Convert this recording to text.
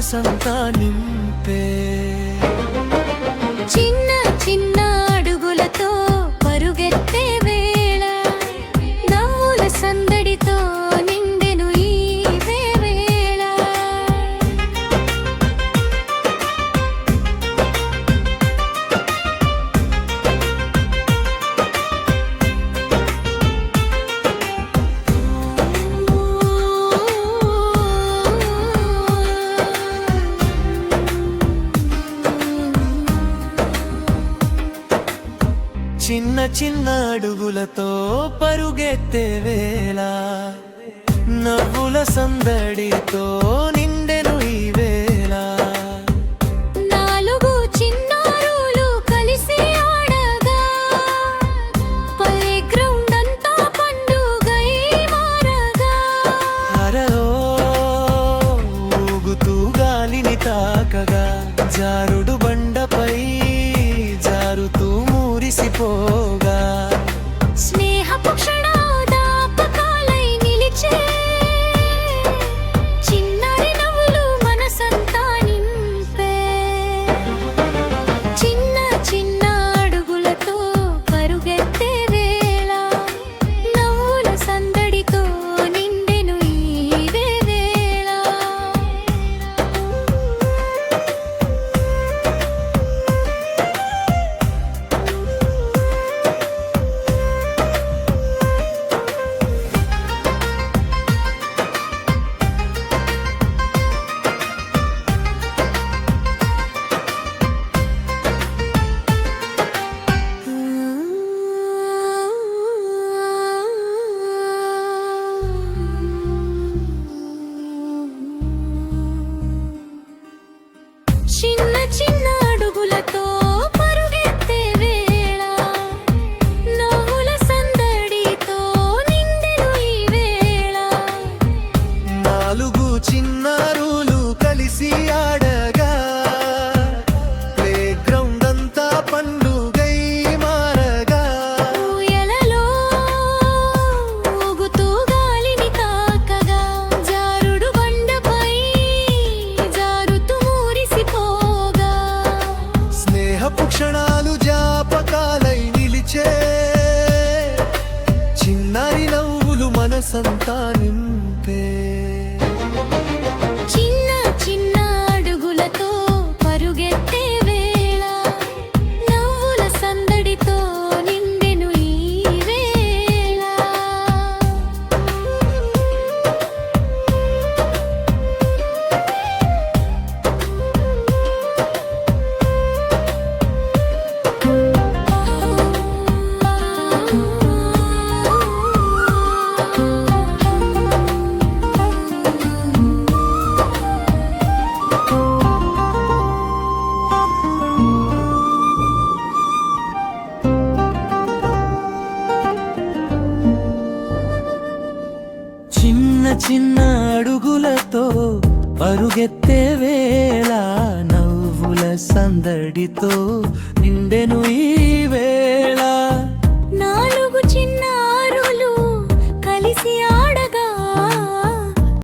మనసంతా నింపే చిన్న చిన్న అడుగులతో పరుగెత్తే వేళ నవ్వుల సందడితో నిండెను ఈ వేళ. చిన్న చిన్న అడుగులతో పరుగెత్తే వేళ నవ్వుల సందడితో నిండెను ఈ వేళ. నాలుగు చిన్నారులు కలిసి ఆడగా ప్లే గ్రౌండ్ అంతా పండుగై మారగా. అరలో ఊగుతూ గాలిని తాకగా జారుడు బండపై జారుతూ మురిసిపోగా స్నేహపు క్షణాదాపకాలై నిలిచే చిన్నారి నవ్వులు మనసంతా నింపే. చిన్న చిన్న అడుగులతో పరుగెత్తే వేళ నవ్వుల సందడితో నిండెను ఈ వేళ. చిన్న చిన్న అడుగులతో పరుగెత్తే వేళ నవ్వుల సందడితో నిండెను ఈ వేళ. నాలుగు చిన్నారులు కలిసి ఆడగా ప్లే గ్రౌండ్ అంతా పండుగై మారగా. ఊయలలో ఊగుతూ గాలిని తాకగా జారుడు బండపై జారుతూ మురిసిపోగా స్నేహపు క్షణాలు జాపకాలై నిలిచే చిన్నారి నవ్వులు మనసంతా నింపే. చిన్న చిన్న అడుగులతో పరుగెత్తే వేళ నవ్వుల సందడితో నిండెను ఈ వేళ. చిన్న చిన్న అడుగులతో పరుగెత్తే వేళ నవ్వుల సందడితో నిండెను ఈ వేళ.